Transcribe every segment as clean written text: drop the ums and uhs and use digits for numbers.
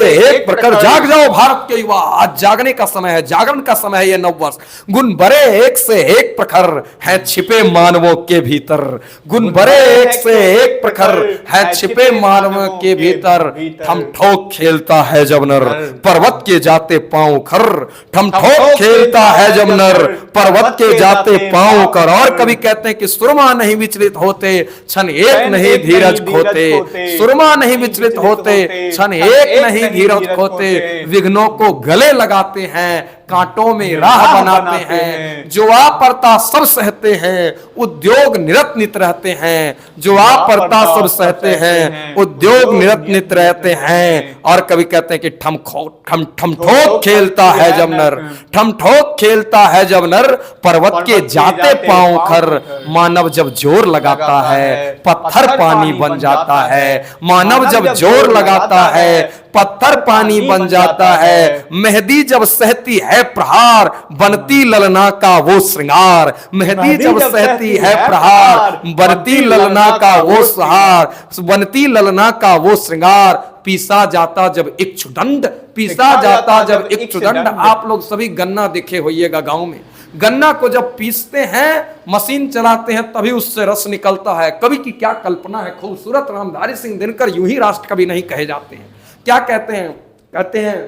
से एक प्रखर, जाग जाओ भारत के युवा, आज जागने का समय है, जागरण का समय है ये नववर्ष। गुण भरे एक से एक प्रखर है छिपे मानवों के भीतर, गुण भरे एक से एक प्रखर है छिपे मानवों के भीतर। ठम ठोक खेलता है जब नर पर्वत के जाते पांव खर, ठम ठोक खेलता है जब नर पर्वत के जाते पांव कर। और कभी कहते हैं कि सुरमा नहीं विचलित होते, क्षण एक नहीं धीरज खोते, सुरमा नहीं विचलित होते, क्षण एक नहीं धीरज खोते। विघ्नों को गले लगाते हैं, कांटों में राह बनाते हैं, जो आ पड़ता सब सहते हैं, उद्योग निरत नित रहते हैं, जो आ पड़ता सब सहते हैं, उद्योग निरत नित रहते हैं। और कभी कहते हैं कि ठम ठोक खेलता है जब नर, ठम ठोक खेलता है जब नर पर्वत के जाते पांव खर। मानव जब जोर लगाता है पत्थर पानी बन जाता है, मानव जब जोर लगाता है पत्थर पानी बन जाता है। मेहंदी जब सहती है प्रहार बनती ललना का वो श्रृंगार, मेहंदी जब सहती है प्रहार बनती ललना का वो सहार, बनती ललना का वो श्रृंगार। पीसा जाता जब इक्षुदंड, पीसा जाता जब इक्षुदंड। आप लोग सभी गन्ना देखे होइएगा गांव में, गन्ना को जब पीसते हैं मशीन चलाते हैं तभी उससे रस निकलता है। कवि की क्या कल्पना है, खूबसूरत रामधारी सिंह दिनकर यूं ही राष्ट्र कवि नहीं कहे जाते हैं। क्या कहते हैं, कहते हैं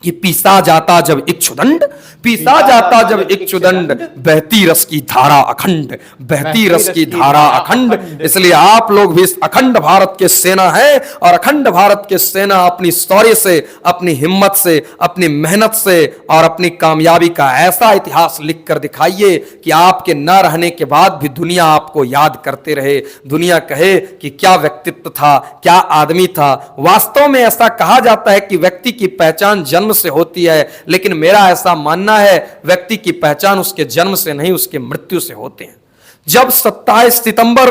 कि पीसा जाता जब इक्षुदंड, पीसा जाता जब इक्षुदंड, बहती रस की धारा अखंड, बहती रस की धारा अखंड। इसलिए आप लोग भी इस अखंड भारत के सेना है, और अखंड भारत के सेना अपनी शौर्य से, अपनी हिम्मत से, अपनी मेहनत से और अपनी कामयाबी का ऐसा इतिहास लिख कर दिखाइए कि आपके न रहने के बाद भी दुनिया आपको याद करते रहे, दुनिया कहे कि क्या व्यक्तित्व था, क्या आदमी था। वास्तव में ऐसा कहा जाता है कि व्यक्ति की पहचान जन्म से होती है, लेकिन मेरा ऐसा मानना है व्यक्ति की पहचान उसके जन्म से नहीं उसके मृत्यु से होते हैं। जब 28 सितंबर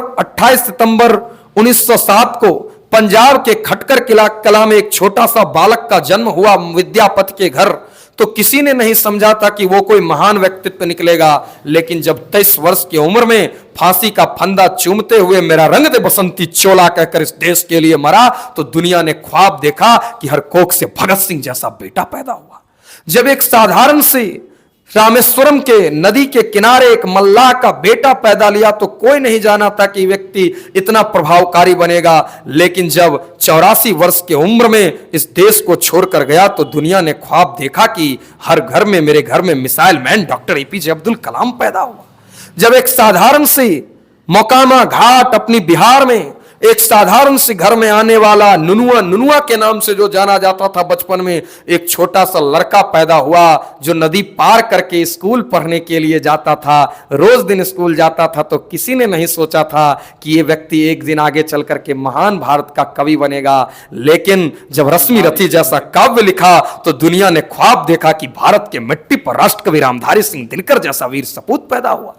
1907 को पंजाब के खटकर कला में एक छोटा सा बालक का जन्म हुआ विद्यापति के घर, तो किसी ने नहीं समझा था कि वो कोई महान व्यक्तित्व निकलेगा। लेकिन जब 23 वर्ष की उम्र में फांसी का फंदा चूमते हुए मेरा रंग दे बसंती चोला कहकर इस देश के लिए मरा, तो दुनिया ने ख्वाब देखा कि हर कोख से भगत सिंह जैसा बेटा पैदा हुआ। जब एक साधारण सी रामेश्वरम के नदी के किनारे एक मल्लाह का बेटा पैदा लिया, तो कोई नहीं जाना था कि व्यक्ति इतना प्रभावकारी बनेगा। लेकिन जब 84 वर्ष की उम्र में इस देश को छोड़कर गया, तो दुनिया ने ख्वाब देखा कि हर घर में, मेरे घर में missile man doctor APJ Abdul Kalam पैदा हुआ। जब एक साधारण सी मोकामा घाट अपनी बिहार में एक साधारण से घर में आने वाला नुनुआ के नाम से जो जाना जाता था, बचपन में एक छोटा सा लड़का पैदा हुआ जो नदी पार करके स्कूल पढ़ने के लिए जाता था, रोज दिन स्कूल जाता था, तो किसी ने नहीं सोचा था कि ये व्यक्ति एक दिन आगे चल करके महान भारत का कवि बनेगा। लेकिन जब रश्मि रथी जैसा काव्य लिखा, तो दुनिया ने ख्वाब देखा कि भारत के मिट्टी पर राष्ट्रकवि रामधारी सिंह दिनकर जैसा वीर सपूत पैदा हुआ।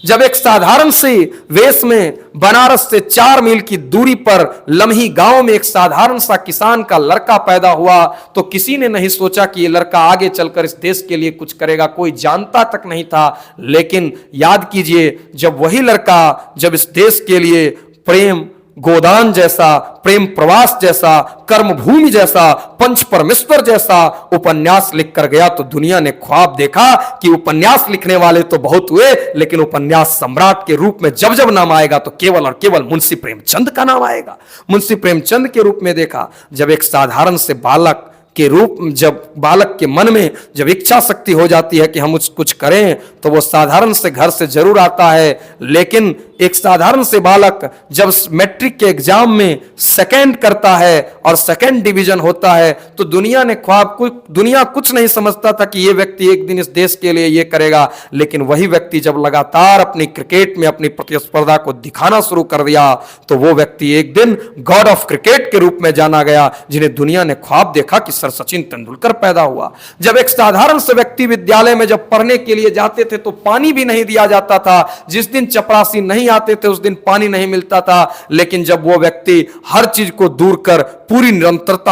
जब एक साधारण से वेश में बनारस से 4 मील की दूरी पर लम्ही गांव में एक साधारण सा किसान का लड़का पैदा हुआ, तो किसी ने नहीं सोचा कि ये लड़का आगे चलकर इस देश के लिए कुछ करेगा, कोई जानता तक नहीं था। लेकिन याद कीजिए, जब वही लड़का जब इस देश के लिए प्रेम गोदान जैसा, प्रेम प्रवास जैसा, कर्मभूमि जैसा, पंच परमेश्वर जैसा उपन्यास लिखकर गया, तो दुनिया ने ख्वाब देखा कि उपन्यास लिखने वाले तो बहुत हुए, लेकिन उपन्यास सम्राट के रूप में जब जब नाम आएगा तो केवल और केवल मुंशी प्रेमचंद का नाम आएगा। मुंशी प्रेमचंद के रूप में देखा, जब एक साधारण से बालक के रूप, जब बालक के मन में जब इच्छा शक्ति हो जाती है कि हम कुछ करें, तो वो साधारण से घर से जरूर आता है। लेकिन एक साधारण से बालक जब मैट्रिक के एग्जाम में सेकंड करता है और सेकंड डिवीजन होता है, तो दुनिया ने दुनिया कुछ नहीं समझता था कि ये व्यक्ति एक दिन इस देश के लिए ये करेगा। लेकिन वही व्यक्ति जब लगातार अपनी क्रिकेट में अपनी प्रतिस्पर्धा को दिखाना शुरू कर दिया, तो वो व्यक्ति एक दिन गॉड ऑफ क्रिकेट के रूप में जाना गया, जिन्हें दुनिया ने ख्वाब देखा कि सर सचिन तेंदुलकर पैदा हुआ। जब एक साधारण से व्यक्ति विद्यालय में जब पढ़ने के लिए जाते थे, तो पानी भी नहीं दिया जाता था। जिस दिन चपरासी नहीं आते थे उस दिन पानी नहीं मिलता था। लेकिन जब वो व्यक्ति हर चीज को दूर कर पूरी निरंतरता